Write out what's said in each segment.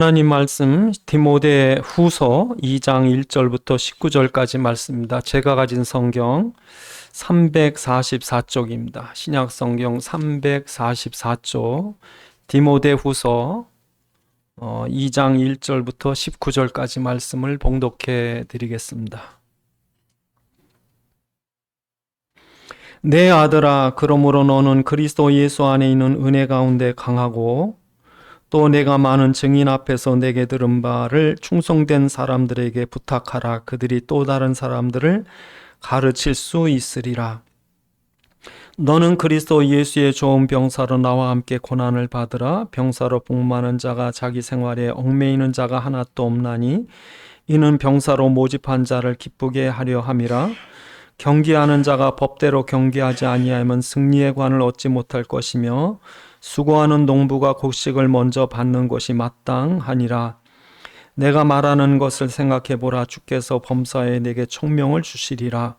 하나님 말씀 디모데 후서 2장 1절부터 19절까지 말씀입니다. 제가 가진 성경 344쪽입니다. 신약 성경 344쪽 디모데 후서 2장 1절부터 19절까지 말씀을 봉독해 드리겠습니다. 내 아들아, 그러므로 너는 그리스도 예수 안에 있는 은혜 가운데 강하고 또 내가 많은 증인 앞에서 내게 들은 바를 충성된 사람들에게 부탁하라. 그들이 또 다른 사람들을 가르칠 수 있으리라. 너는 그리스도 예수의 좋은 병사로 나와 함께 고난을 받으라. 병사로 복무하는 자가 자기 생활에 얽매이는 자가 하나도 없나니 이는 병사로 모집한 자를 기쁘게 하려 함이라. 경기하는 자가 법대로 경기하지 아니하면 승리의 관을 얻지 못할 것이며 수고하는 농부가 곡식을 먼저 받는 것이 마땅하니라. 내가 말하는 것을 생각해 보라. 주께서 범사에 내게 총명을 주시리라.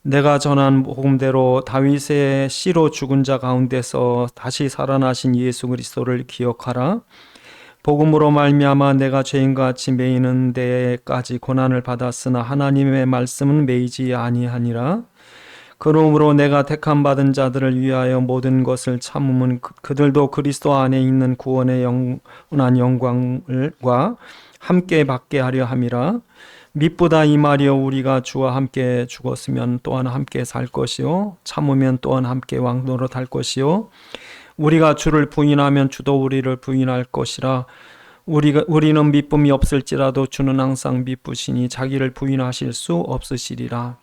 내가 전한 복음대로 다윗의 씨로 죽은 자 가운데서 다시 살아나신 예수 그리스도를 기억하라. 복음으로 말미암아 내가 죄인같이 매이는 데까지 고난을 받았으나 하나님의 말씀은 매이지 아니하니라. 그러므로 내가 택함 받은 자들을 위하여 모든 것을 참음은 그들도 그리스도 안에 있는 구원의 영원한 영광과 함께 받게 하려 함이라. mit보다 이 말이여, 우리가 주와 함께 죽었으면 또한 함께 살 것이요 참으면 또한 함께 왕노릇할 것이요 우리가 주를 부인하면 주도 우리를 부인할 것이라. 우리는 미쁨이 없을지라도 주는 항상 미쁘시니 자기를 부인하실 수 없으시리라.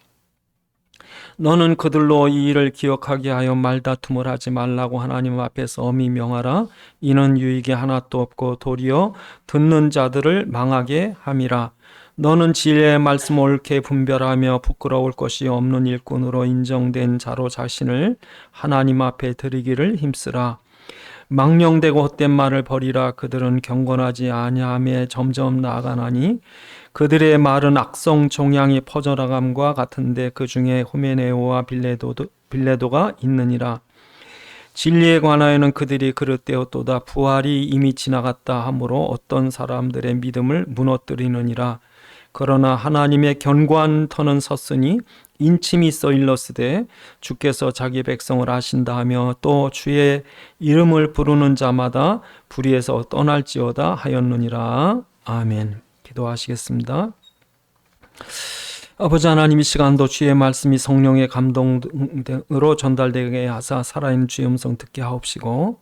너는 그들로 이 일을 기억하게 하여 말다툼을 하지 말라고 하나님 앞에서 엄히 명하라. 이는 유익이 하나도 없고 도리어 듣는 자들을 망하게 함이라. 너는 진리의 말씀 옳게 분별하며 부끄러울 것이 없는 일꾼으로 인정된 자로 자신을 하나님 앞에 드리기를 힘쓰라. 망령되고 헛된 말을 버리라. 그들은 경건하지 아니하며 점점 나아가나니 그들의 말은 악성 종양이 퍼져나감과 같은데 그 중에 후메네오와 빌레도가 있느니라. 진리에 관하여는 그들이 그릇되었도다. 부활이 이미 지나갔다 하므로 어떤 사람들의 믿음을 무너뜨리느니라. 그러나 하나님의 견고한 터는 섰으니 인침이 써 일렀으되 주께서 자기 백성을 아신다 하며 또 주의 이름을 부르는 자마다 불의에서 떠날지어다 하였느니라. 아멘. 기도하시겠습니다. 아버지 하나님, 이 시간도 주의 말씀이 성령의 감동으로 전달되게 하사 살아있는 주의 음성 듣게 하옵시고,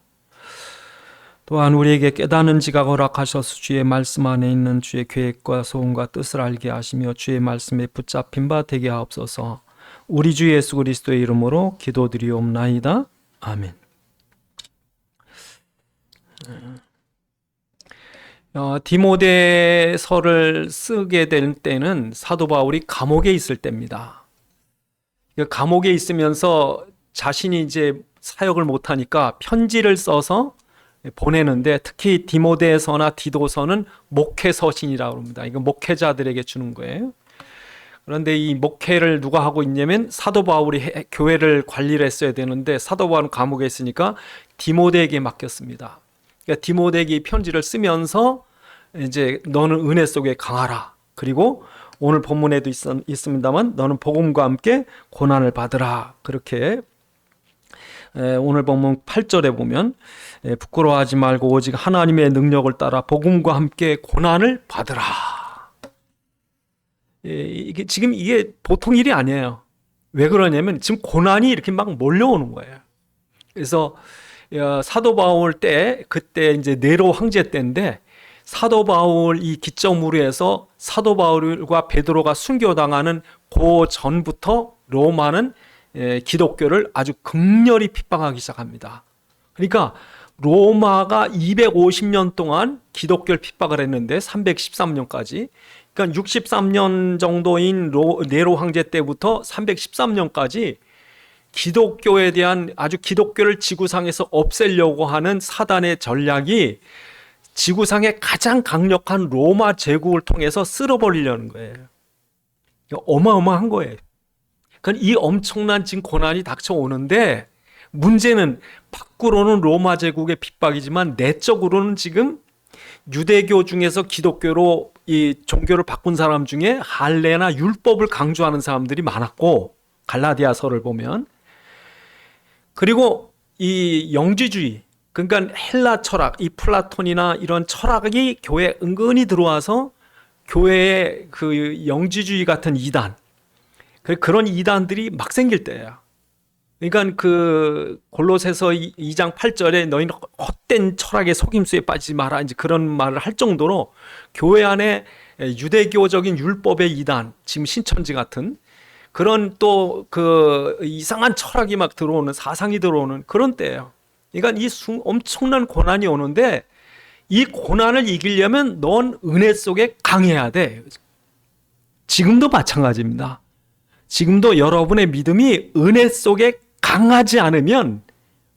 또한 우리에게 깨닫는 지각 허락하셔서 주의 말씀 안에 있는 주의 계획과 소원과 뜻을 알게 하시며 주의 말씀에 붙잡힌 바 되게 하옵소서. 우리 주 예수 그리스도의 이름으로 기도드리옵나이다. 아멘. 디모데서를 쓰게 될 때는 사도 바울이 감옥에 있을 때입니다. 감옥에 있으면서 자신이 이제 사역을 못하니까 편지를 써서 보내는데, 특히 디모데서나 디도서는 목회서신이라고 합니다. 이거 목회자들에게 주는 거예요. 그런데 이 목회를 누가 하고 있냐면 사도 바울이 교회를 관리를 했어야 되는데 사도 바울은 감옥에 있으니까 디모데에게 맡겼습니다. 그러니까 디모데에게 편지를 쓰면서 이제 너는 은혜 속에 강하라. 그리고 오늘 본문에도 있습니다만 너는 복음과 함께 고난을 받으라. 그렇게 오늘 본문 8절에 보면 부끄러워하지 말고 오직 하나님의 능력을 따라 복음과 함께 고난을 받으라. 지금 이게 보통 일이 아니에요. 왜 그러냐면 지금 고난이 이렇게 막 몰려오는 거예요. 그래서 사도 바울 때, 그때 이제 네로 황제 때인데, 사도 바울 이 기점으로 해서 사도 바울과 베드로가 순교당하는 그 전부터 로마는 기독교를 아주 극렬히 핍박하기 시작합니다. 그러니까 로마가 250년 동안 기독교를 핍박을 했는데 313년까지, 그러니까 63년 정도인 네로 황제 때부터 313년까지 기독교에 대한, 아주 기독교를 지구상에서 없애려고 하는 사단의 전략이 지구상의 가장 강력한 로마 제국을 통해서 쓸어버리려는 거예요. 어마어마한 거예요. 그러니까 이 엄청난 지금 고난이 닥쳐오는데, 문제는 밖으로는 로마 제국의 핍박이지만 내적으로는 지금 유대교 중에서 기독교로 이 종교를 바꾼 사람 중에 할례나 율법을 강조하는 사람들이 많았고, 갈라디아서를 보면. 그리고 이 영지주의, 그러니까 헬라 철학, 이 플라톤이나 이런 철학이 교회에 은근히 들어와서 교회의 그 영지주의 같은 이단, 그런 이단들이 막 생길 때예요. 그러니까 그 골로새서 2장 8절에 너희는 헛된 철학의 속임수에 빠지지 마라, 이제 그런 말을 할 정도로 교회 안에 유대교적인 율법의 이단, 지금 신천지 같은 그런 또 그 이상한 철학이 막 들어오는, 사상이 들어오는 그런 때예요. 그러니까 이 엄청난 고난이 오는데, 이 고난을 이기려면 넌 은혜 속에 강해야 돼. 지금도 마찬가지입니다. 지금도 여러분의 믿음이 은혜 속에 강하지 않으면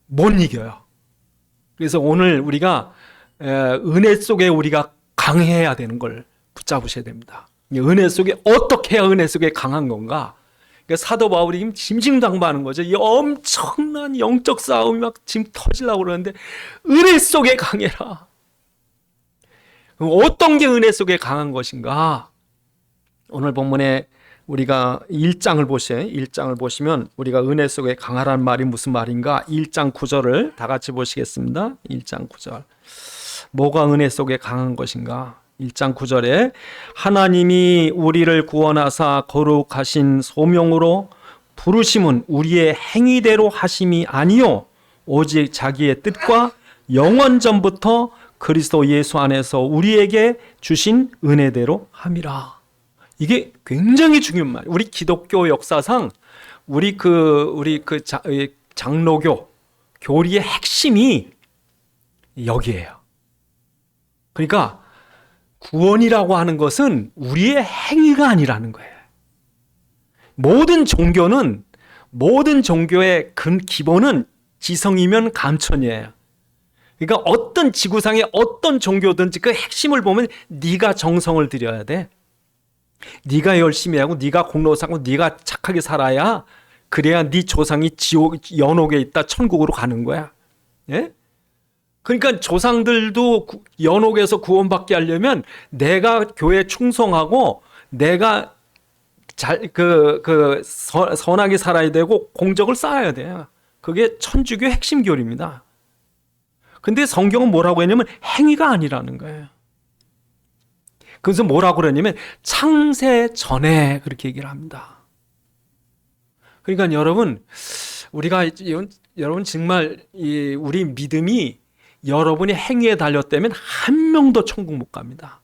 못 이겨요. 그래서 오늘 우리가 은혜 속에 우리가 강해야 되는 걸 붙잡으셔야 됩니다. 은혜 속에, 어떻게 해야 은혜 속에 강한 건가? 그러니까 사도 바울이 심심당부하는 거죠. 이 엄청난 영적 싸움이 막 지금 터지려고 그러는데 은혜 속에 강해라. 그럼 어떤 게 은혜 속에 강한 것인가? 오늘 본문에 우리가 1장을 보세요. 1장을 보시면 우리가 은혜 속에 강하라는 말이 무슨 말인가? 1장 9절을 다 같이 보시겠습니다. 1장 9절. 뭐가 은혜 속에 강한 것인가? 1장 9절에 하나님이 우리를 구원하사 거룩하신 소명으로 부르심은 우리의 행위대로 하심이 아니요 오직 자기의 뜻과 영원 전부터 그리스도 예수 안에서 우리에게 주신 은혜대로 함이라. 이게 굉장히 중요한 말이에요. 우리 기독교 역사상 우리 장로교 교리의 핵심이 여기에요. 그러니까 구원이라고 하는 것은 우리의 행위가 아니라는 거예요. 모든 종교의 기본은 지성이면 감천이에요. 그러니까 어떤 지구상의 어떤 종교든지 그 핵심을 보면 네가 정성을 들여야 돼. 네가 열심히 하고 네가 공로사고 네가 착하게 살아야, 그래야 네 조상이 연옥에 있다 천국으로 가는 거야. 예? 그러니까 조상들도 연옥에서 구원받게 하려면 내가 교회에 충성하고 내가 선하게 살아야 되고 공적을 쌓아야 돼요. 그게 천주교 핵심 교리입니다. 근데 성경은 뭐라고 했냐면 행위가 아니라는 거예요. 그래서 뭐라고 그러냐면 창세 전에 그렇게 얘기를 합니다. 그러니까 여러분, 여러분 정말 우리 믿음이 여러분이 행위에 달렸다면 한 명도 천국 못 갑니다.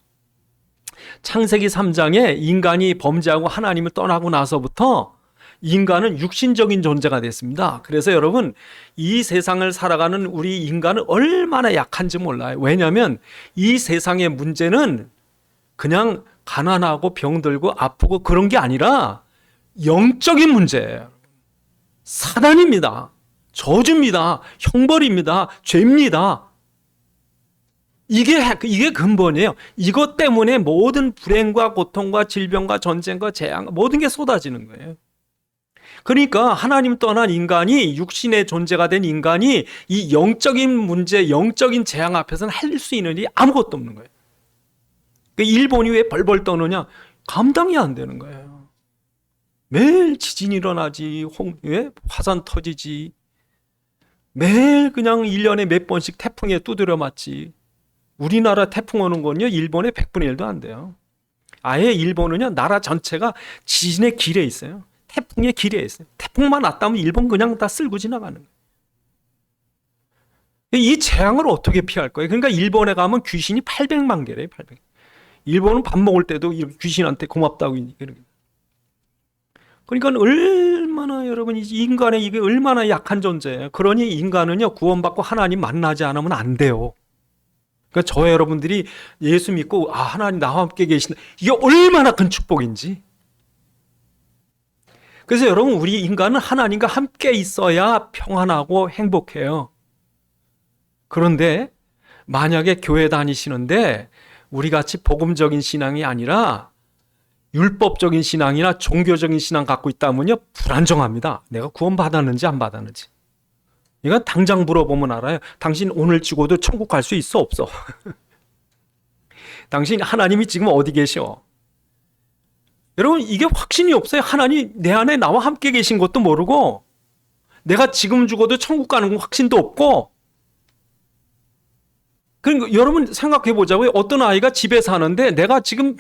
창세기 3장에 인간이 범죄하고 하나님을 떠나고 나서부터 인간은 육신적인 존재가 됐습니다. 그래서 여러분, 이 세상을 살아가는 우리 인간은 얼마나 약한지 몰라요. 왜냐하면 이 세상의 문제는 그냥 가난하고 병들고 아프고 그런 게 아니라 영적인 문제예요. 사단입니다. 저주입니다. 형벌입니다. 죄입니다. 이게 근본이에요. 이것 때문에 모든 불행과 고통과 질병과 전쟁과 재앙, 모든 게 쏟아지는 거예요. 그러니까 하나님 떠난 인간이, 육신의 존재가 된 인간이 이 영적인 문제, 영적인 재앙 앞에서는 할 수 있는 일이 아무것도 없는 거예요. 일본이 왜 벌벌 떠느냐? 감당이 안 되는 거예요. 매일 지진이 일어나지, 화산 터지지, 매일 그냥 1년에 몇 번씩 태풍에 두드려 맞지. 우리나라 태풍 오는 건요, 일본의 100분의 1도 안 돼요. 아예 일본은요, 나라 전체가 지진의 길에 있어요. 태풍의 길에 있어요. 태풍만 왔다면 일본 그냥 다 쓸고 지나가는 거예요. 이 재앙을 어떻게 피할 거예요? 그러니까 일본에 가면 귀신이 800만 개래요, 800. 일본은 밥 먹을 때도 귀신한테 고맙다고. 그러니까 얼마나 여러분, 인간의 이게 얼마나 약한 존재예요. 그러니 인간은요, 구원받고 하나님 만나지 않으면 안 돼요. 그러니까 저와 여러분들이 예수 믿고 하나님 나와 함께 계신다, 이게 얼마나 큰 축복인지. 그래서 여러분, 우리 인간은 하나님과 함께 있어야 평안하고 행복해요. 그런데 만약에 교회 다니시는데 우리같이 복음적인 신앙이 아니라 율법적인 신앙이나 종교적인 신앙 갖고 있다면요, 불안정합니다. 내가 구원받았는지 안 받았는지. 이건 당장 물어보면 알아요. 당신 오늘 죽어도 천국 갈 수 있어, 없어? 당신 하나님이 지금 어디 계셔? 여러분, 이게 확신이 없어요. 하나님 내 안에 나와 함께 계신 것도 모르고, 내가 지금 죽어도 천국 가는 건 확신도 없고. 그러니까 여러분 생각해 보자고요. 어떤 아이가 집에 사는데 내가 지금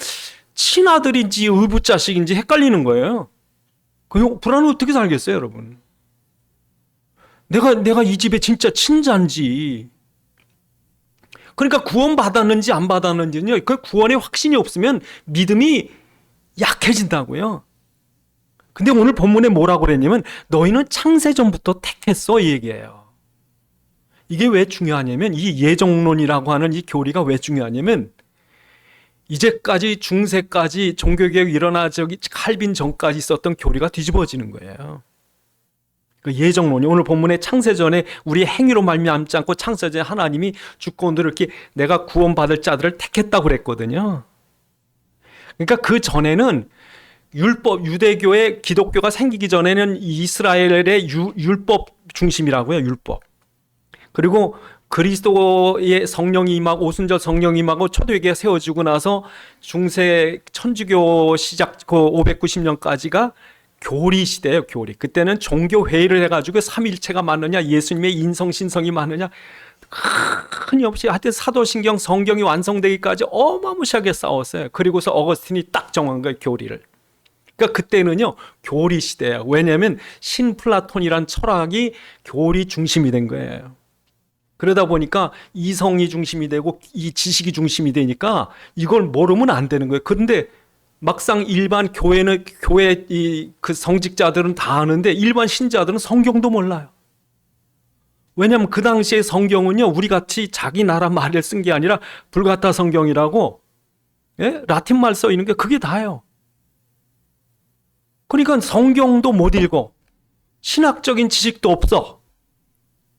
친아들인지 의붓자식인지 헷갈리는 거예요. 그 불안은 어떻게 살겠어요, 여러분? 내가 이 집에 진짜 친자인지. 그러니까 구원 받았는지 안 받았는지는요, 그 구원의 확신이 없으면 믿음이 약해진다고요. 근데 오늘 본문에 뭐라고 그랬냐면 너희는 창세전부터 택했어, 이 얘기예요. 이게 왜 중요하냐면, 이 예정론이라고 하는 이 교리가 왜 중요하냐면, 이제까지 중세까지 종교개혁 일어나기 칼빈 전까지 있었던 교리가 뒤집어지는 거예요. 그 예정론이 오늘 본문의 창세전에 우리의 행위로 말미암지 않고 창세전에 하나님이 주권들을 이렇게 내가 구원받을 자들을 택했다고 그랬거든요. 그러니까 그 전에는 율법, 유대교의 기독교가 생기기 전에는 이스라엘의 율법 중심이라고요, 율법. 그리고 그리스도의 성령이 임하고 오순절 성령이 임하고 초대교회가 세워지고 나서 중세 천주교 시작 그 590년까지가 교리 시대예요, 교리. 그때는 종교 회의를 해가지고 삼위일체가 맞느냐, 예수님의 인성 신성이 맞느냐, 끊임없이 하여튼 사도신경 성경이 완성되기까지 어마무시하게 싸웠어요. 그리고서 어거스틴이 딱 정한 거예요, 교리를. 그러니까 그때는요 교리 시대예요. 왜냐하면 신플라톤이란 철학이 교리 중심이 된 거예요. 그러다 보니까 이성이 중심이 되고 이 지식이 중심이 되니까 이걸 모르면 안 되는 거예요. 그런데 막상 일반 교회 그 성직자들은 다 아는데 일반 신자들은 성경도 몰라요. 왜냐하면 그 당시에 성경은요 우리 같이 자기 나라 말을 쓴 게 아니라 불가타 성경이라고, 예? 라틴 말 써 있는 게 그게 다예요. 그러니까 성경도 못 읽어. 신학적인 지식도 없어.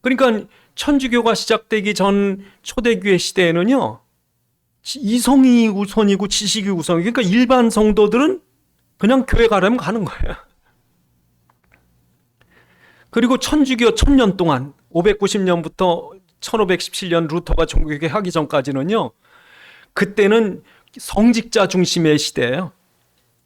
그러니까 천주교가 시작되기 전 초대교회 시대에는요 이성이 우선이고 지식이 우선이고, 그러니까 일반 성도들은 그냥 교회 가려면 가는 거예요. 그리고 천주교 1000년 동안 590년부터 1517년 루터가 종교개혁 하기 전까지는요 그때는 성직자 중심의 시대예요.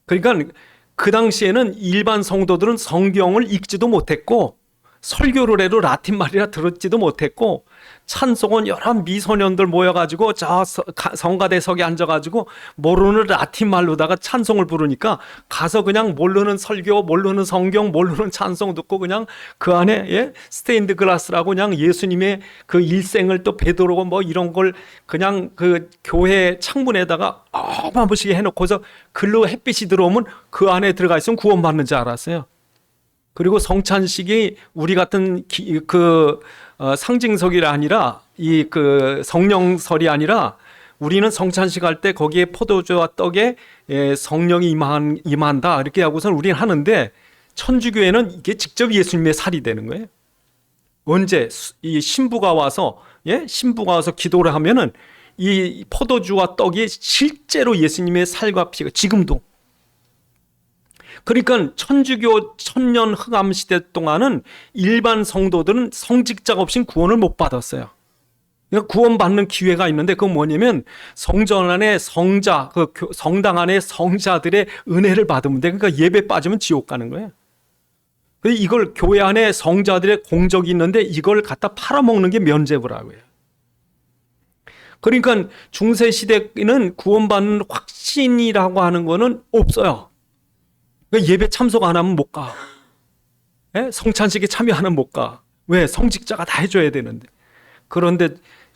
그러니까 그 당시에는 일반 성도들은 성경을 읽지도 못했고 설교를 해도 라틴 말이라 들었지도 못했고, 찬송은 여러 미소년들 모여가지고 저 성가대석에 앉아가지고 모르는 라틴 말로다가 찬송을 부르니까 가서 그냥 모르는 설교, 모르는 성경, 모르는 찬송 듣고 그냥 그 안에, 예? 스테인드 글라스라고 그냥 예수님의 그 일생을 또 베드로 뭐 이런 걸 그냥 그 교회 창문에다가 어마무시게 해놓고서 글로 햇빛이 들어오면 그 안에 들어가 있으면 구원받는 줄 알았어요. 그리고 성찬식이 우리 같은 상징석이 아니라 이 그 성령설이 아니라 우리는 성찬식 할 때 거기에 포도주와 떡에 성령이 임한다 이렇게 하고선 우리는 하는데, 천주교회는 이게 직접 예수님의 살이 되는 거예요. 언제 이 신부가 와서 기도를 하면은 이 포도주와 떡이 실제로 예수님의 살과 피가 지금도. 그러니까 천주교 1000년 흑암 시대 동안은 일반 성도들은 성직자가 없인 구원을 못 받았어요. 그러니까 구원받는 기회가 있는데 그건 뭐냐면 성전 안에 성자, 그 성당 안에 성자들의 은혜를 받으면 돼. 그러니까 예배 빠지면 지옥 가는 거예요. 이걸 교회 안에 성자들의 공적이 있는데 이걸 갖다 팔아먹는 게 면죄부라고요. 그러니까 중세 시대에는 구원받는 확신이라고 하는 거는 없어요. 예배 참석 안 하면 못 가. 성찬식에 참여 안 하면 못 가. 왜? 성직자가 다 해줘야 되는데. 그런데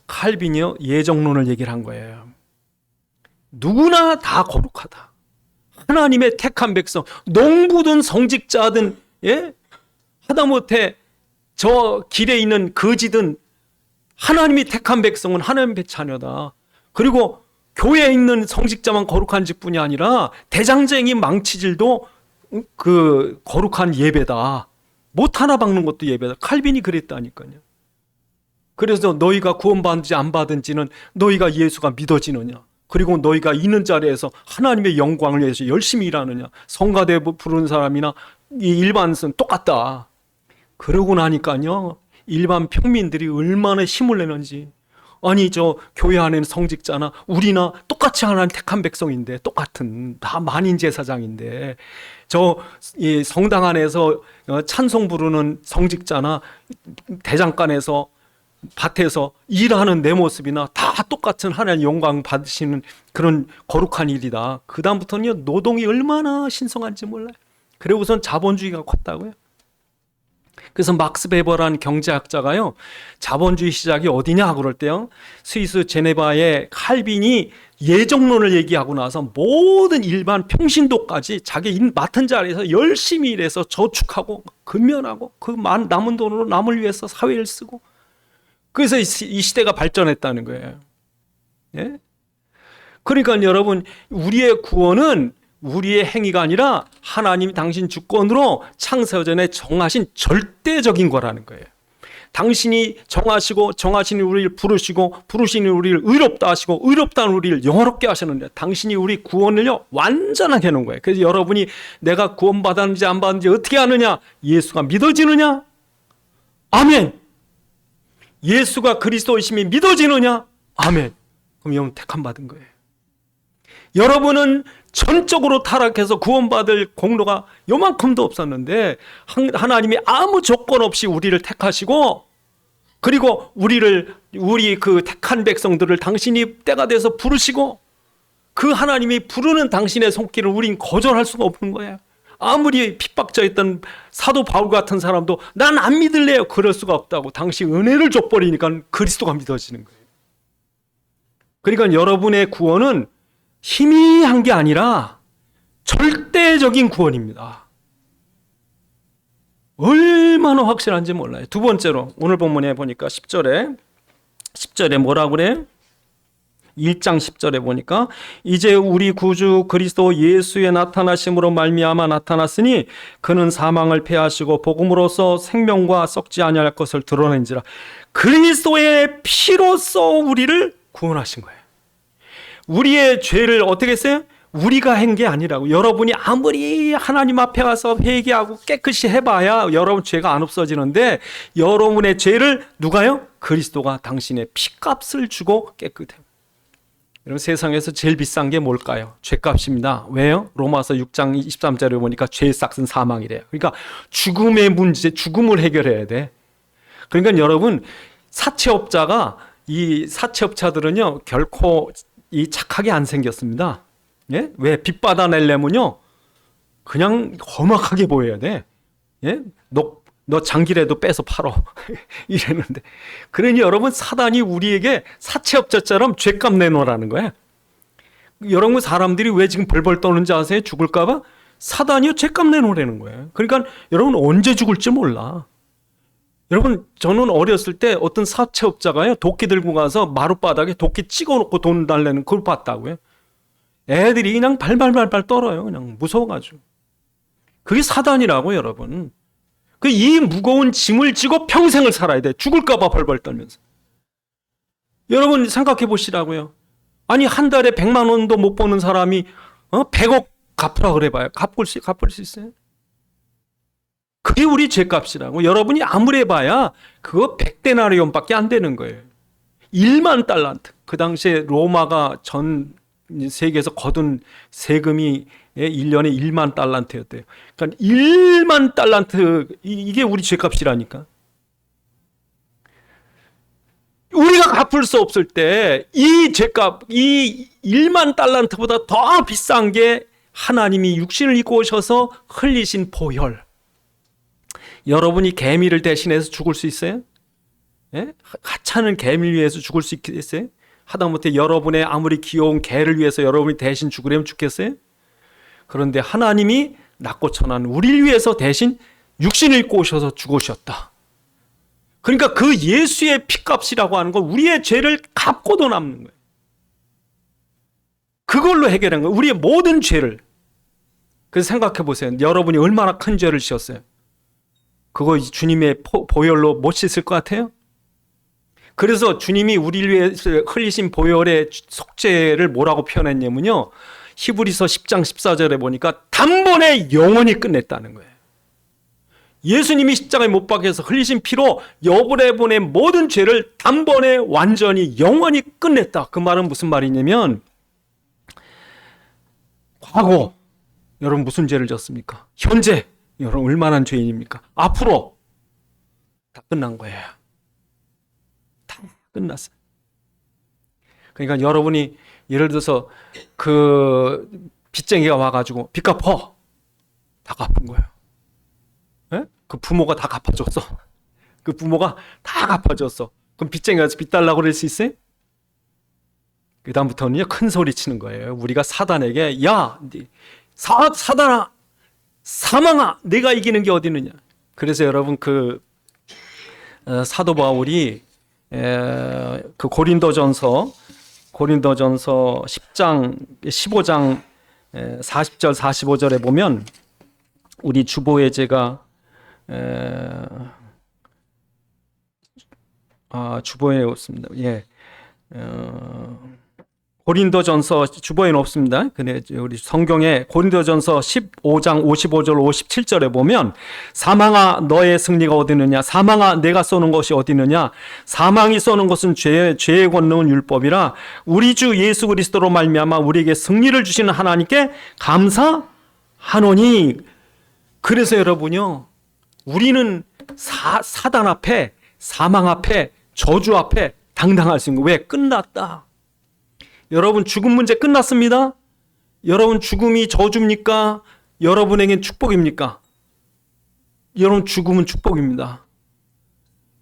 칼빈이요 예정론을 얘기를 한 거예요. 누구나 다 거룩하다. 하나님의 택한 백성, 농부든 성직자든, 하다못해 저 길에 있는 거지든 하나님이 택한 백성은 하나님의 자녀다. 그리고 교회에 있는 성직자만 거룩한 집뿐이 아니라 대장쟁이 망치질도 그 거룩한 예배다. 못 하나 박는 것도 예배다. 칼빈이 그랬다니까요. 그래서 너희가 구원받는지 안 받은지는 너희가 예수가 믿어지느냐, 그리고 너희가 있는 자리에서 하나님의 영광을 위해서 열심히 일하느냐, 성가대 부르는 사람이나 이 일반은 똑같다. 그러고 나니까요 일반 평민들이 얼마나 힘을 내는지, 아니 저 교회 안에는 성직자나 우리나 똑같이 하나님 택한 백성인데, 똑같은 다 만인 제사장인데, 저 이 성당 안에서 찬송 부르는 성직자나 대장간에서 밭에서 일하는 내 모습이나 다 똑같은 하나님 영광 받으시는 그런 거룩한 일이다. 그 다음부터는 노동이 얼마나 신성한지 몰라요. 그리고 우선 자본주의가 컸다고요. 그래서 막스 베버라는 경제학자가요, 자본주의 시작이 어디냐 그럴 때요, 스위스 제네바의 칼빈이 예정론을 얘기하고 나서 모든 일반 평신도까지 자기 맡은 자리에서 열심히 일해서 저축하고 근면하고 그 남은 돈으로 남을 위해서 사회를 쓰고, 그래서 이 시대가 발전했다는 거예요. 예? 그러니까 여러분, 우리의 구원은 우리의 행위가 아니라 하나님이 당신 주권으로 창세전에 정하신 절대적인 거라는 거예요. 당신이 정하시고 정하신 우리를 부르시고 부르신 우리를 의롭다 하시고 의롭다는 우리를 영화롭게 하셨는데, 당신이 우리 구원을요 완전하게 해놓은 거예요. 그래서 여러분이 내가 구원받았는지 안 받았는지 어떻게 아느냐? 예수가 믿어지느냐? 아멘. 예수가 그리스도이심이 믿어지느냐? 아멘. 그럼 여러분 택함 받은 거예요. 여러분은 전적으로 타락해서 구원받을 공로가 요만큼도 없었는데, 하나님이 아무 조건 없이 우리를 택하시고, 그리고 우리 그 택한 백성들을 당신이 때가 돼서 부르시고, 그 하나님이 부르는 당신의 손길을 우린 거절할 수가 없는 거예요. 아무리 핍박져 있던 사도 바울 같은 사람도 난 안 믿을래요. 그럴 수가 없다고. 당신 은혜를 줘버리니까 그리스도가 믿어지는 거예요. 그러니까 여러분의 구원은 희미한 게 아니라 절대적인 구원입니다. 얼마나 확실한지 몰라요. 두 번째로 오늘 본문에 보니까 10절에 뭐라고 그래? 1장 10절에 보니까 이제 우리 구주 그리스도 예수의 나타나심으로 말미암아 나타났으니 그는 사망을 패하시고 복음으로써 생명과 썩지 아니할 것을 드러낸지라. 그리스도의 피로써 우리를 구원하신 거예요. 우리의 죄를 어떻게 했어요? 우리가 한 게 아니라고. 여러분이 아무리 하나님 앞에 와서 회개하고 깨끗이 해봐야 여러분 죄가 안 없어지는데, 여러분의 죄를 누가요? 그리스도가 당신의 피값을 주고 깨끗해요. 여러분, 세상에서 제일 비싼 게 뭘까요? 죄값입니다. 왜요? 로마서 6장 23절에 보니까 죄의 싹은 사망이래요. 그러니까 죽음의 문제, 죽음을 해결해야 돼. 그러니까 여러분, 이 사채업자들은요 결코 이 착하게 안 생겼습니다. 예? 왜? 빚 받아내려면요 그냥 험악하게 보여야 돼. 예? 너 장기라도 빼서 팔어 이랬는데, 그러니 여러분, 사단이 우리에게 사채업자처럼 죄값 내놓으라는 거야. 여러분, 사람들이 왜 지금 벌벌 떠는지 아세요? 죽을까봐? 사단이요 죄값 내놓으라는 거예요. 그러니까 여러분, 언제 죽을지 몰라. 여러분, 저는 어렸을 때 어떤 사채업자가요 도끼 들고 가서 마룻바닥에 도끼 찍어놓고 돈 달래는 그걸 봤다고요. 애들이 그냥 발발발발 떨어요. 그냥 무서워가지고. 그게 사단이라고. 여러분, 이 무거운 짐을 지고 평생을 살아야 돼. 죽을까봐 벌벌 떨면서. 여러분, 생각해 보시라고요. 아니, 한 달에 100만 원도 못 버는 사람이 100억 갚으라 그래봐요. 갚을 수 있어요? 그게 우리 죄값이라고. 여러분이 아무리 해봐야 그거 100데나리온밖에 안 되는 거예요. 1만 달란트. 그 당시에 로마가 전 세계에서 거둔 세금이 1년에 1만 달란트였대요. 그러니까 1만 달란트, 이게 우리 죄값이라니까. 우리가 갚을 수 없을 때 이 죄값, 이 1만 달란트보다 더 비싼 게 하나님이 육신을 입고 오셔서 흘리신 보혈. 여러분이 개미를 대신해서 죽을 수 있어요? 예? 하찮은 개미를 위해서 죽을 수 있겠어요? 하다못해 여러분의 아무리 귀여운 개를 위해서 여러분이 대신 죽으려면 죽겠어요? 그런데 하나님이 낮고 천한 우리를 위해서 대신 육신을 입고 오셔서 죽으셨다. 그러니까 그 예수의 피값이라고 하는 건 우리의 죄를 갚고도 남는 거예요. 그걸로 해결한 거예요. 우리의 모든 죄를. 그래서 생각해 보세요. 여러분이 얼마나 큰 죄를 지었어요. 그거 주님의 보혈로 못 씻을 것 같아요? 그래서 주님이 우리를 위해서 흘리신 보혈의 속죄를 뭐라고 표현했냐면요, 히브리서 10장 14절에 보니까 단번에 영원히 끝냈다는 거예요. 예수님이 십자가에 못 박혀서 흘리신 피로 여러분의 모든 죄를 단번에 완전히 영원히 끝냈다. 그 말은 무슨 말이냐면 과거 여러분 무슨 죄를 졌습니까? 현재 여러분 얼마나 죄인입니까? 앞으로 다 끝난 거예요. 다 끝났어요. 그러니까 여러분이 예를 들어서 그 빚쟁이가 와가지고 빚 갚어. 다 갚은 거예요. 예? 그 부모가 다 갚아줬어. 그 부모가 다 갚아줬어. 그럼 빚쟁이가 와서 빚 달라고 그럴 수 있어요? 그 다음부터는요 큰 소리 치는 거예요. 우리가 사단에게 야 사단아 사망아 내가 이기는 게 어디 있느냐. 그래서 여러분 그 사도 바울이 그 고린도전서 10장 15장 40절 45절에 보면 우리 주보의 제가 주보에 없습니다. 예. 고린도전서 주보에는 없습니다. 근데 우리 성경에 고린도전서 15장 55절 57절에 보면 사망아 너의 승리가 어디 있느냐 사망아 내가 쏘는 것이 어디 있느냐 사망이 쏘는 것은 죄의 권능은 율법이라 우리 주 예수 그리스도로 말미암아 우리에게 승리를 주시는 하나님께 감사하노니. 그래서 여러분요 우리는 사단 앞에 사망 앞에 저주 앞에 당당할 수 있는 거예요. 왜? 끝났다. 여러분 죽음 문제 끝났습니다. 여러분 죽음이 저주입니까? 여러분에겐 축복입니까? 여러분 죽음은 축복입니다.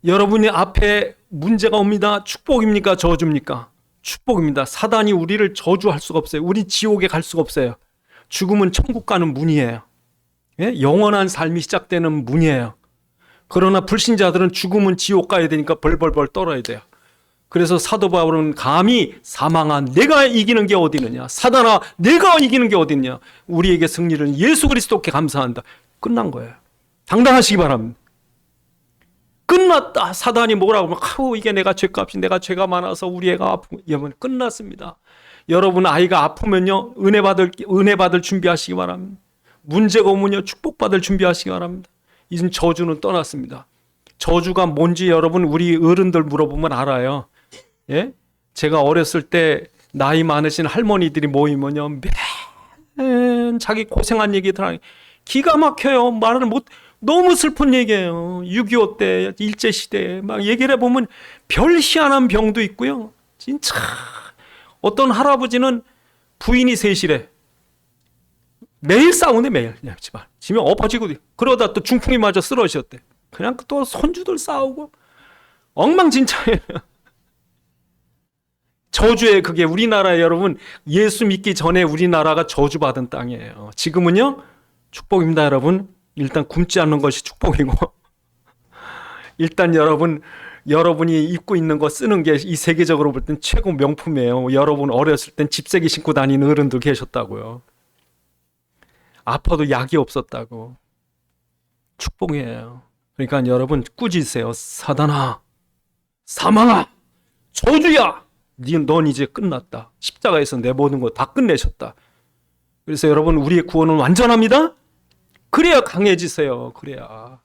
여러분의 앞에 문제가 옵니다. 축복입니까? 저주입니까? 축복입니다. 사단이 우리를 저주할 수가 없어요. 우리 지옥에 갈 수가 없어요. 죽음은 천국 가는 문이에요. 예? 영원한 삶이 시작되는 문이에요. 그러나 불신자들은 죽음은 지옥 가야 되니까 벌벌벌 떨어야 돼요. 그래서 사도 바울은 감히 사망아 내가 이기는 게 어디 있느냐 사단아 내가 이기는 게 어디 있느냐 우리에게 승리를 예수 그리스도께 감사한다. 끝난 거예요. 당당하시기 바랍니다. 끝났다. 사단이 뭐라고 하면 이게 내가 죄값이 내가 죄가 많아서 우리 애가 아프고 여러분 끝났습니다. 여러분 아이가 아프면요 은혜 받을 준비하시기 바랍니다. 문제가 오면요 축복받을 준비하시기 바랍니다. 이젠 저주는 떠났습니다. 저주가 뭔지 여러분 우리 어른들 물어보면 알아요. 예? 제가 어렸을 때 나이 많으신 할머니들이 모이면요 맨 자기 고생한 얘기들 하니 기가 막혀요. 말을 못 너무 슬픈 얘기예요. 6.25 때 일제시대에 막 얘기를 해보면 별 희한한 병도 있고요. 진짜 어떤 할아버지는 부인이 셋이래. 매일 싸우네 매일. 집에 엎어지고 그러다 또 중풍이 맞아 쓰러지셨대. 그냥 또 손주들 싸우고 엉망진창이에요. 저주에 그게 우리나라에 여러분 예수 믿기 전에 우리나라가 저주받은 땅이에요. 지금은요 축복입니다. 여러분 일단 굶지 않는 것이 축복이고 일단 여러분이 입고 있는 거 쓰는 게 이 세계적으로 볼 땐 최고 명품이에요. 여러분 어렸을 땐 집세기 신고 다니는 어른도 계셨다고요. 아파도 약이 없었다고. 축복이에요. 그러니까 여러분 꾸짖으세요. 사단아 사망아 저주야 넌 이제 끝났다. 십자가에서 내 모든 거 다 끝내셨다. 그래서 여러분 우리의 구원은 완전합니다. 그래야 강해지세요. 그래야.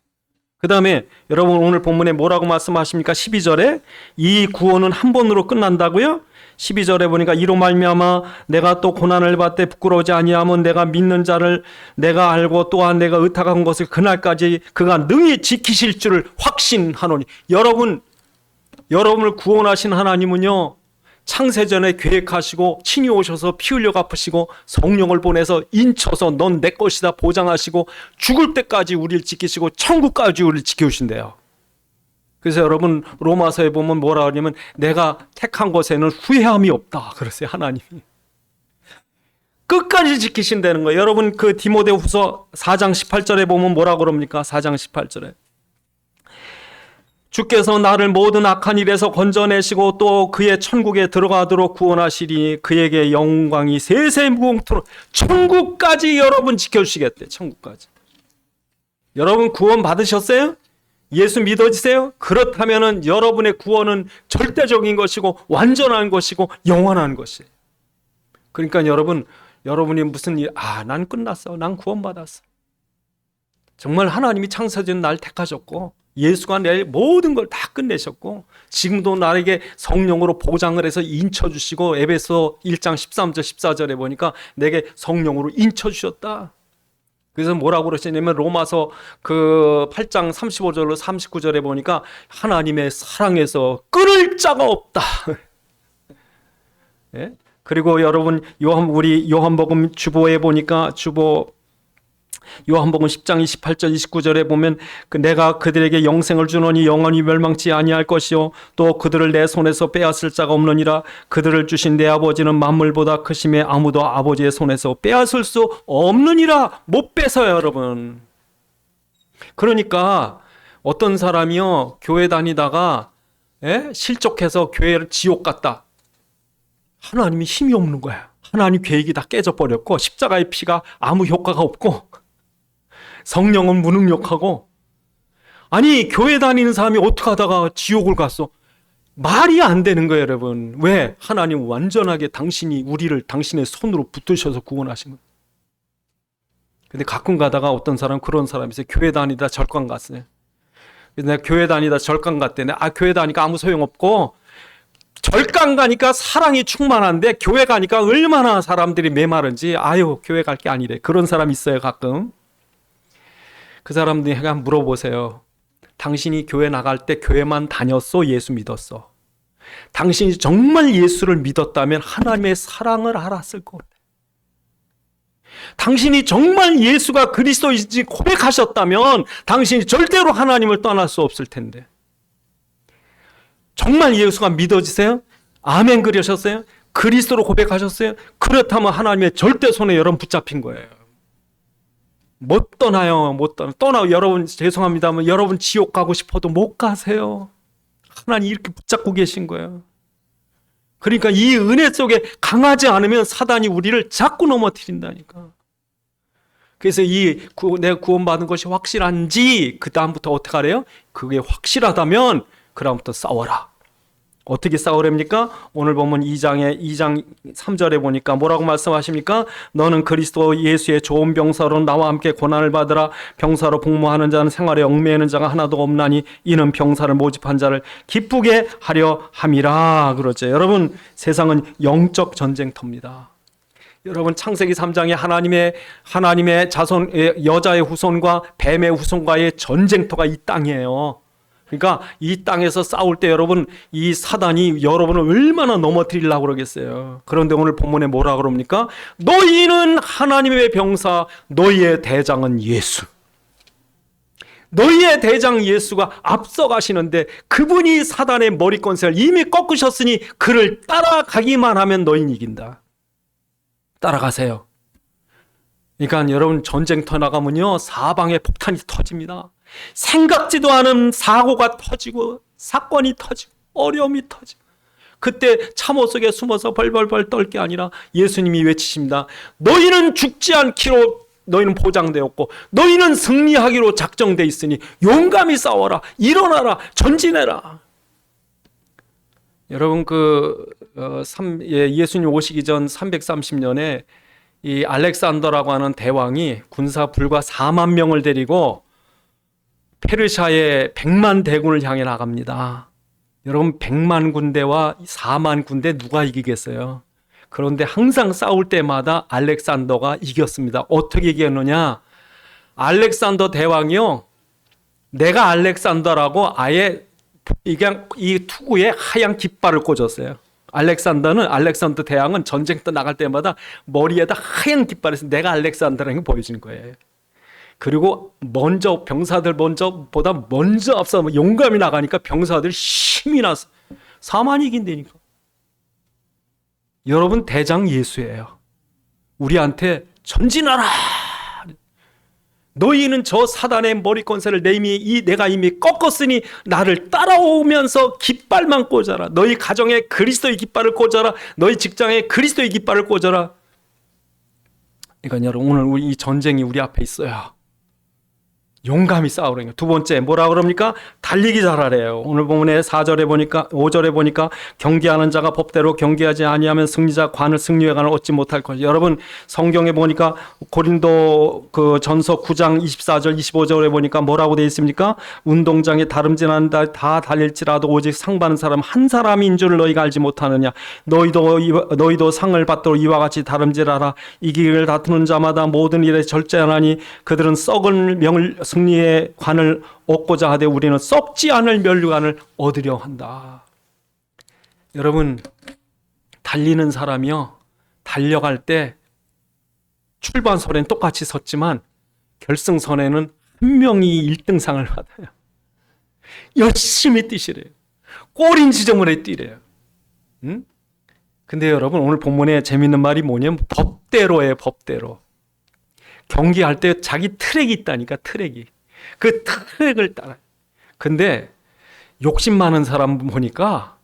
그 다음에 여러분 오늘 본문에 뭐라고 말씀하십니까? 12절에 이 구원은 한 번으로 끝난다고요? 12절에 보니까 이로 말미암아 내가 또 고난을 받되 부끄러우지 아니하면 내가 믿는 자를 내가 알고 또한 내가 의탁한 것을 그날까지 그가 능히 지키실 줄을 확신하노니. 여러분을 구원하신 하나님은요 창세전에 계획하시고 친히 오셔서 피 흘려 갚으시고 성령을 보내서 인쳐서 넌 내 것이다 보장하시고 죽을 때까지 우리를 지키시고 천국까지 우리를 지켜주신대요. 그래서 여러분 로마서에 보면 뭐라 하냐면 내가 택한 것에는 후회함이 없다 그러세요. 하나님이 끝까지 지키신다는 거예요. 여러분 그 디모데후서 4장 18절에 보면 뭐라고 그럽니까? 4장 18절에 주께서 나를 모든 악한 일에서 건져내시고 또 그의 천국에 들어가도록 구원하시리 그에게 영광이 세세 무궁토록 천국까지 여러분 지켜주시겠대. 천국까지. 여러분 구원 받으셨어요? 예수 믿어지세요? 그렇다면 여러분의 구원은 절대적인 것이고 완전한 것이고 영원한 것이에요. 그러니까 여러분이 무슨 일 난 끝났어. 난 구원 받았어. 정말 하나님이 창세전 날 택하셨고 예수가 내 모든 걸 다 끝내셨고 지금도 나에게 성령으로 보장을 해서 인쳐주시고 에베소 1장 13절 14절에 보니까 내게 성령으로 인쳐주셨다. 그래서 뭐라고 그러시냐면 로마서 그 8장 35절로 39절에 보니까 하나님의 사랑에서 끊을 자가 없다. 예? 그리고 여러분 우리 요한복음 주보에 보니까 요한복음 10장 28절 29절에 보면 내가 그들에게 영생을 주노니 영원히 멸망치 아니할 것이요 또 그들을 내 손에서 빼앗을 자가 없느니라. 그들을 주신 내 아버지는 만물보다 크심에 아무도 아버지의 손에서 빼앗을 수 없느니라. 못 뺏어요, 여러분. 그러니까 어떤 사람이요 교회 다니다가 실족해서 교회를 지옥 갔다. 하나님이 힘이 없는 거야. 하나님 계획이 다 깨져버렸고 십자가의 피가 아무 효과가 없고 성령은 무능력하고. 아니 교회 다니는 사람이 어떻게 하다가 지옥을 갔어? 말이 안 되는 거예요, 여러분. 왜? 하나님 완전하게 우리를 당신의 손으로 붙드셔서 구원하신 거예요. 근데 가끔 가다가 어떤 사람 그런 사람이 있어요. 교회 다니다 절강 갔어요. 그래서 내가 교회 다니다 절강 갔대네. 교회 다니까 아무 소용없고 절강 가니까 사랑이 충만한데 교회 가니까 얼마나 사람들이 메마른지 교회 갈 게 아니래. 그런 사람 있어요, 가끔. 그 사람들에게 한번 물어보세요. 당신이 교회 나갈 때 교회만 다녔어? 예수 믿었어? 당신이 정말 예수를 믿었다면 하나님의 사랑을 알았을 것 같아요. 당신이 정말 예수가 그리스도인지 고백하셨다면 당신이 절대로 하나님을 떠날 수 없을 텐데. 정말 예수가 믿어지세요? 아멘 그러셨어요? 그리스도로 고백하셨어요? 그렇다면 하나님의 절대 손에 여러분 붙잡힌 거예요. 못 떠나요. 여러분 죄송합니다만 여러분 지옥 가고 싶어도 못 가세요. 하나님 이렇게 붙잡고 계신 거예요. 그러니까 이 은혜 속에 강하지 않으면 사단이 우리를 자꾸 넘어뜨린다니까. 그래서 내가 구원받은 것이 확실한지 그 다음부터 어떻게 하래요? 그게 확실하다면 그 다음부터 싸워라. 어떻게 싸우랍니까? 오늘 보면 2장 3절에 보니까 뭐라고 말씀하십니까? 너는 그리스도 예수의 좋은 병사로 나와 함께 고난을 받으라. 병사로 복무하는 자는 생활에 얽매이는 자가 하나도 없나니 이는 병사를 모집한 자를 기쁘게 하려 함이라. 그러죠. 여러분 세상은 영적 전쟁터입니다. 여러분 창세기 3장에 하나님의 자손 여자의 후손과 뱀의 후손과의 전쟁터가 이 땅이에요. 그러니까 이 땅에서 싸울 때 여러분 이 사단이 여러분을 얼마나 넘어뜨리려고 그러겠어요. 그런데 오늘 본문에 뭐라 그럽니까? 너희는 하나님의 병사, 너희의 대장은 예수. 너희의 대장 예수가 앞서가시는데 그분이 사단의 머리권세를 이미 꺾으셨으니 그를 따라가기만 하면 너희는 이긴다. 따라가세요. 그러니까 여러분 전쟁터 나가면요 사방에 폭탄이 터집니다. 생각지도 않은 사고가 터지고 사건이 터지고 어려움이 터지고 그때 참호 속에 숨어서 벌벌벌 떨 게 아니라 예수님이 외치십니다. 너희는 죽지 않기로 너희는 보장되었고 너희는 승리하기로 작정돼 있으니 용감히 싸워라. 일어나라. 전진해라. 여러분 예수님 오시기 전 330년에 이 알렉산더라고 하는 대왕이 군사 불과 4만 명을 데리고 페르시아의 100만 대군을 향해 나갑니다. 여러분 100만 군대와 4만 군대 누가 이기겠어요? 그런데 항상 싸울 때마다 알렉산더가 이겼습니다. 어떻게 이겼느냐? 알렉산더 대왕이요. 내가 알렉산더라고 아예 이 투구에 하얀 깃발을 꽂았어요. 알렉산더 대왕은 전쟁 때 나갈 때마다 머리에다 하얀 깃발에서 내가 알렉산더라는 게 보여지는 거예요. 그리고 병사들보다 먼저 앞서 용감히 나가니까 병사들이 힘이 나서 4만 이긴다니까. 여러분 대장 예수예요. 우리한테 전진하라. 너희는 저 사단의 머리권세를 내가 이미 꺾었으니 나를 따라오면서 깃발만 꽂아라. 너희 가정에 그리스도의 깃발을 꽂아라. 너희 직장에 그리스도의 깃발을 꽂아라. 그러니까 여러분 오늘 이 전쟁이 우리 앞에 있어요. 용감히 싸우라는 거예요. 두 번째 뭐라 그럽니까? 달리기 잘하래요. 오늘 본문에 4절에 보니까 5절에 보니까 경계하는 자가 법대로 경계하지 아니하면 승리자 관을 승리의 관을 얻지 못할 것이요. 여러분 성경에 보니까 고린도 그 전서 9장 24절 25절에 보니까 뭐라고 되어 있습니까? 운동장에 다름질한다 다 달릴지라도 오직 상 받는 사람 한 사람인 줄 너희가 알지 못하느냐. 너희도 상을 받도록 이와 같이 다름질하라. 이기를 다투는 자마다 모든 일에 절제하나니 그들은 썩은 승리의 관을 얻고자 하되 우리는 썩지 않을 면류관을 얻으려 한다. 여러분 달리는 사람이요 달려갈 때 출발선에는 똑같이 섰지만 결승선에는 한 명이 1등상을 받아요. 열심히 뛰시래요. 골인 지점으로 뛰래요. 응? 근데 여러분 오늘 본문에 재밌는 말이 뭐냐면 법대로예요. 법대로. 경기할 때 자기 트랙이 있다니까. 트랙이. 그 트랙을 따라. 근데 욕심 많은 사람 보니까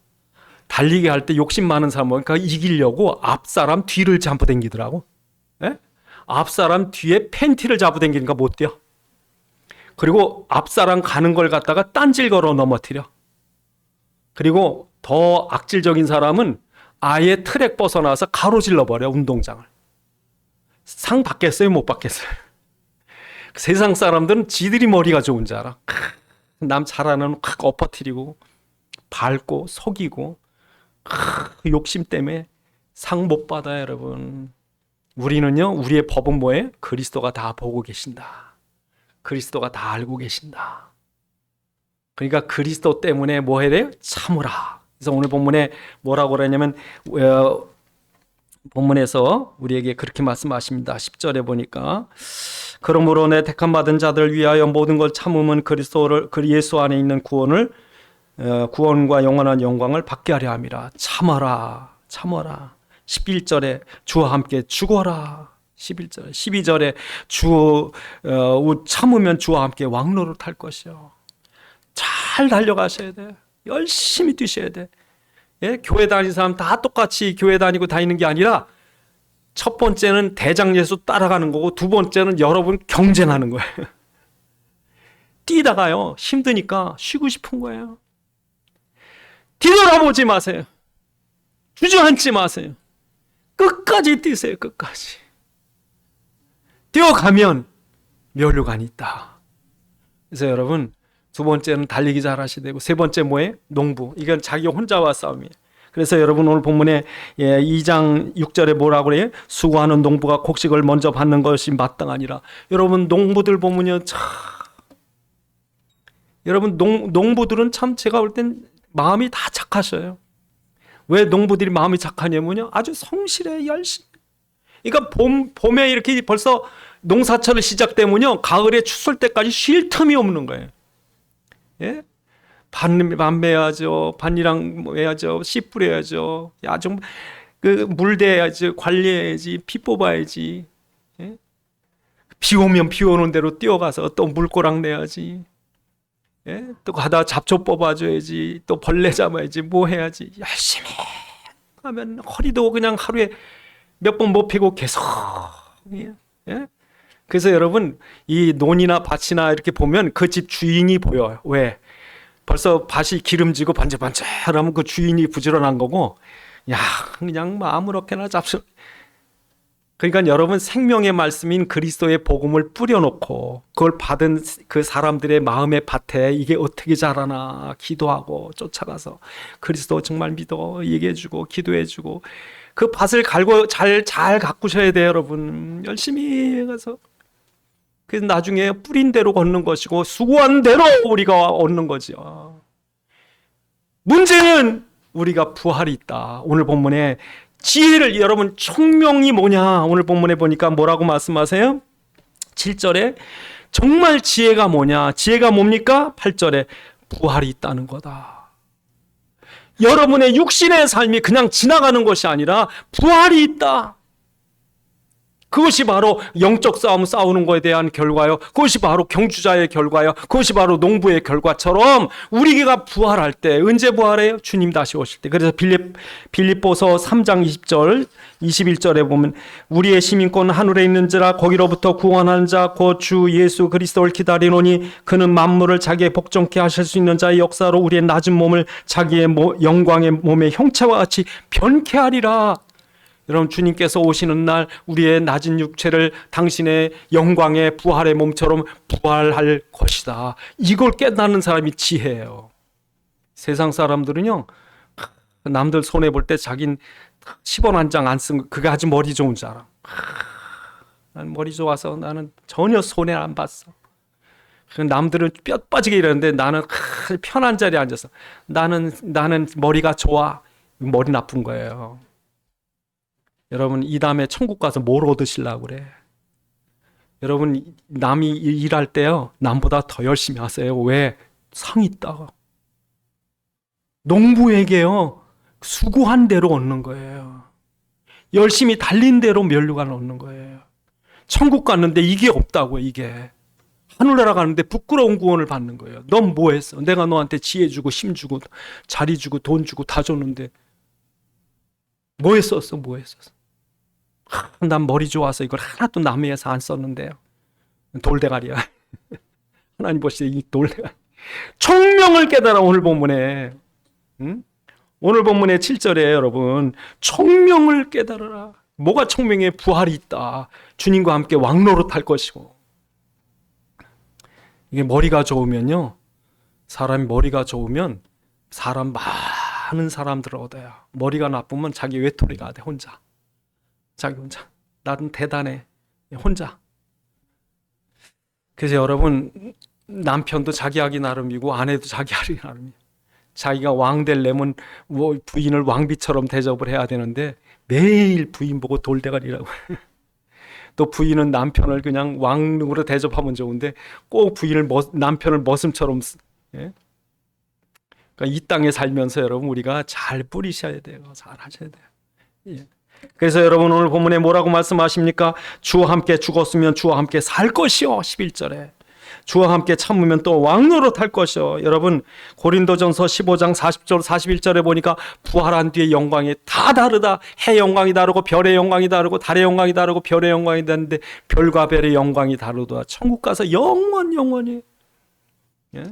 달리기 할 때 욕심 많은 사람 보니까 이기려고 앞사람 뒤를 잡고 당기더라고. 예? 앞사람 뒤에 팬티를 잡고 당기니까 못 뛰어. 그리고 앞사람 가는 걸 갖다가 딴질 걸어 넘어뜨려. 그리고 더 악질적인 사람은 아예 트랙 벗어나서 가로질러 버려 운동장을. 상 받겠어요? 못 받겠어요? 세상 사람들은 지들이 머리가 좋은 줄 알아. 남 잘하는 확 엎어뜨리고 밟고 속이고 욕심 때문에 상 못 받아요. 여러분 우리는요 우리의 법은 뭐예요? 그리스도가 다 보고 계신다. 그리스도가 다 알고 계신다. 그러니까 그리스도 때문에 뭐 해야 돼요? 참으라. 그래서 오늘 본문에 뭐라고 그러냐면 본문에서 우리에게 그렇게 말씀하십니다. 10절에 보니까 그러므로 내 택함 받은 자들을 위하여 모든 걸 참으면 그리스도를 그 예수 안에 있는 구원과 영원한 영광을 받게 하려 함이라. 참아라. 참아라. 11절에 주와 함께 죽어라. 11절에 12절에 참으면 주와 함께 왕노를 탈 것이요. 잘 달려가셔야 돼. 열심히 뛰셔야 돼. 예? 교회 다니는 사람 다 똑같이 교회 다니는 게 아니라 첫 번째는 대장 예수 따라가는 거고 두 번째는 여러분 경쟁하는 거예요. 뛰다가요 힘드니까 쉬고 싶은 거예요. 뒤돌아보지 마세요. 주저앉지 마세요. 끝까지 뛰세요. 끝까지. 뛰어가면 면류관이 있다. 그래서 여러분 두 번째는 달리기 잘 하셔야 되고 세 번째 뭐예요? 농부. 이건 자기 혼자와 싸움이에요. 그래서 여러분 오늘 본문에 2장 6절에 뭐라고 그래요? 수고하는 농부가 곡식을 먼저 받는 것이 마땅하니라. 여러분 농부들 보면요 여러분 농부들은 참 제가 볼 땐 마음이 다 착하셔요. 왜 농부들이 마음이 착하냐면요 아주 성실해 열심히. 그러니까 봄에 이렇게 벌써 농사철이 시작되면요 가을에 추울 때까지 쉴 틈이 없는 거예요. 예? 반 매야죠. 반이랑 해야죠. 씨 뿌려야죠. 야좀 물 대야지, 관리해야지, 피 뽑아야지. 예? 비 오면 비 오는 대로 뛰어가서 또 물고랑 내야지. 예? 또 가다 잡초 뽑아줘야지. 또 벌레 잡아야지. 뭐 해야지. 열심히 하면 허리도 그냥 하루에 몇 번 못 피고 계속. 예? 그래서 여러분 이 논이나 밭이나 이렇게 보면 그 집 주인이 보여요. 왜? 벌써 밭이 기름지고 반질반질하면 그 주인이 부지런한 거고 야 그냥 아무렇게나 잡수. 그러니까 여러분 생명의 말씀인 그리스도의 복음을 뿌려놓고 그걸 받은 그 사람들의 마음의 밭에 이게 어떻게 자라나 기도하고 쫓아가서 그리스도 정말 믿어 얘기해주고 기도해주고 그 밭을 갈고 잘 가꾸셔야 돼요. 여러분 열심히 가서 그래서 나중에 뿌린 대로 걷는 것이고 수고한 대로 우리가 얻는 거죠. 문제는 우리가 부활이 있다. 오늘 본문에 지혜를 여러분 총명이 뭐냐 오늘 본문에 보니까 뭐라고 말씀하세요? 7절에 정말 지혜가 뭐냐 지혜가 뭡니까? 8절에 부활이 있다는 거다. 여러분의 육신의 삶이 그냥 지나가는 것이 아니라 부활이 있다. 그것이 바로 영적 싸움 싸우는 것에 대한 결과요. 그것이 바로 경주자의 결과요. 그것이 바로 농부의 결과처럼 우리가 부활할 때, 언제 부활해요? 주님 다시 오실 때. 그래서 빌립보서 3장 20절 21절에 보면 우리의 시민권은 하늘에 있는지라 거기로부터 구원하는 자 곧 주 예수 그리스도를 기다리노니 그는 만물을 자기의 복종케 하실 수 있는 자의 역사로 우리의 낮은 몸을 자기의 영광의 몸의 형체와 같이 변케 하리라. 여러분, 주님께서 오시는 날 우리의 낮은 육체를 당신의 영광의 부활의 몸처럼 부활할 것이다. 이걸 깨닫는 사람이 지혜예요. 세상 사람들은요, 남들 손해 볼 때 자긴 10원 한 장 안 쓴 거, 그게 아주 머리 좋은 줄 알아. 난 머리 좋아서 나는 전혀 손해 안 봤어. 남들은 뼈 빠지게 이러는데 나는 편한 자리에 앉아서 나는 머리가 좋아. 머리 나쁜 거예요. 여러분, 이 다음에 천국 가서 뭘 얻으시려고 그래? 여러분, 남이 일할 때요, 남보다 더 열심히 하세요. 왜? 상 있다고. 농부에게요, 수고한 대로 얻는 거예요. 열심히 달린 대로 면류관을 얻는 거예요. 천국 갔는데 이게 없다고요. 이게 하늘나라 가는데 부끄러운 구원을 받는 거예요. 넌 뭐 했어? 내가 너한테 지혜 주고 힘 주고 자리 주고 돈 주고 다 줬는데 뭐 했었어? 뭐 했었어? 난 머리 좋아서 이걸 하나도 남의 해서 안 썼는데요. 돌대가리야. 하나님 보시되 이 돌대가리. 총명을 깨달아. 오늘 본문에, 응? 오늘 본문의 7절에 여러분, 총명을 깨달아라. 뭐가 총명해? 부활이 있다. 주님과 함께 왕노릇할 것이고. 이게 머리가 좋으면요, 사람이 머리가 좋으면 사람 많은 사람들을 얻어요. 머리가 나쁘면 자기 외톨이가 돼. 혼자. 자기 혼자. 나는 대단해. 혼자. 그래서 여러분, 남편도 자기 하기 나름이고 아내도 자기 하기 나름이에요. 자기가 왕 되려면 부인을 왕비처럼 대접을 해야 되는데 매일 부인 보고 돌대가리라고. 또 부인은 남편을 그냥 왕으로 대접하면 좋은데 꼭 부인을 남편을 머슴처럼. 예? 그러니까 이 땅에 살면서 여러분, 우리가 잘 뿌리셔야 돼요. 잘 하셔야 돼요. 예. 그래서 여러분, 오늘 본문에 뭐라고 말씀하십니까? 주와 함께 죽었으면 주와 함께 살 것이요. 11절에 주와 함께 참으면 또 왕노릇 할 것이요. 여러분, 고린도전서 15장 40절 41절에 보니까 부활한 뒤의 영광이 다 다르다. 해 영광이 다르고 별의 영광이 다르고 달의 영광이 다르고 별의 영광이 다른데 별과 별의 영광이 다르다. 천국 가서 영원히. 예?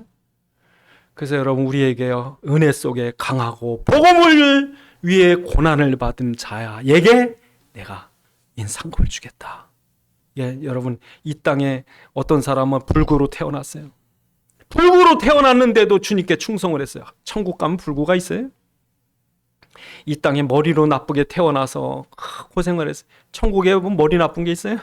그래서 여러분, 우리에게요, 은혜 속에 강하고 복음을 위해 고난을 받은 자에게 내가 인상을 주겠다. 예, 여러분, 이 땅에 어떤 사람은 불구로 태어났어요. 불구로 태어났는데도 주님께 충성을 했어요. 천국 가면 불구가 있어요? 이 땅에 머리로 나쁘게 태어나서 고생을 했어요. 천국에 머리 나쁜 게 있어요?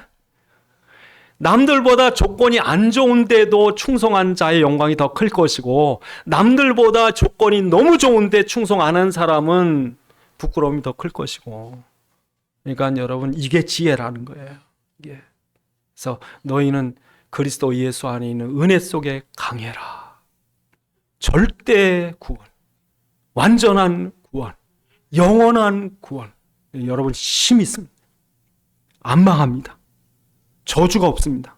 남들보다 조건이 안 좋은데도 충성한 자의 영광이 더 클 것이고, 남들보다 조건이 너무 좋은데 충성 안 한 사람은 부끄러움이 더 클 것이고. 그러니까 여러분, 이게 지혜라는 거예요. 이게. 그래서 너희는 그리스도 예수 안에 있는 은혜 속에 강해라. 절대 구원, 완전한 구원, 영원한 구원. 여러분, 힘이 있습니다. 안 망합니다. 저주가 없습니다.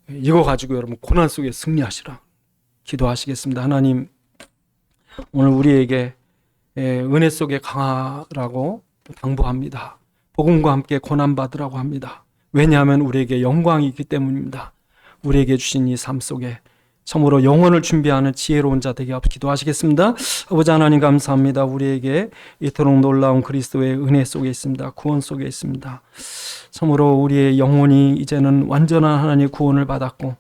이거 가지고 여러분, 고난 속에 승리하시라. 기도하시겠습니다. 하나님, 오늘 우리에게 은혜 속에 강하라고 당부합니다. 복음과 함께 고난받으라고 합니다. 왜냐하면 우리에게 영광이 있기 때문입니다. 우리에게 주신 이 삶 속에 참으로 영혼을 준비하는 지혜로운 자 되게 기도하시겠습니다. 아버지 하나님, 감사합니다. 우리에게 이토록 놀라운 그리스도의 은혜 속에 있습니다. 구원 속에 있습니다. 참으로 우리의 영혼이 이제는 완전한 하나님의 구원을 받았고,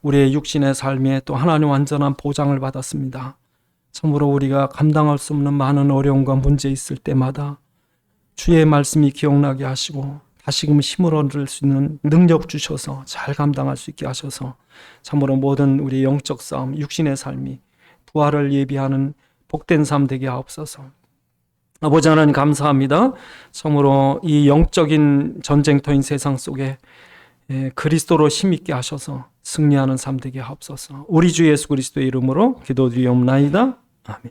우리의 육신의 삶에 또 하나님 완전한 보장을 받았습니다. 참으로 우리가 감당할 수 없는 많은 어려움과 문제 있을 때마다 주의 말씀이 기억나게 하시고 다시금 힘을 얻을 수 있는 능력 주셔서 잘 감당할 수 있게 하셔서 참으로 모든 우리 영적 싸움, 육신의 삶이 부활을 예비하는 복된 삶 되게 하옵소서. 아버지 하나님, 감사합니다. 참으로 이 영적인 전쟁터인 세상 속에 그리스도로 힘있게 하셔서 승리하는 삶 되게 하옵소서. 우리 주 예수 그리스도의 이름으로 기도드리옵나이다. 아멘.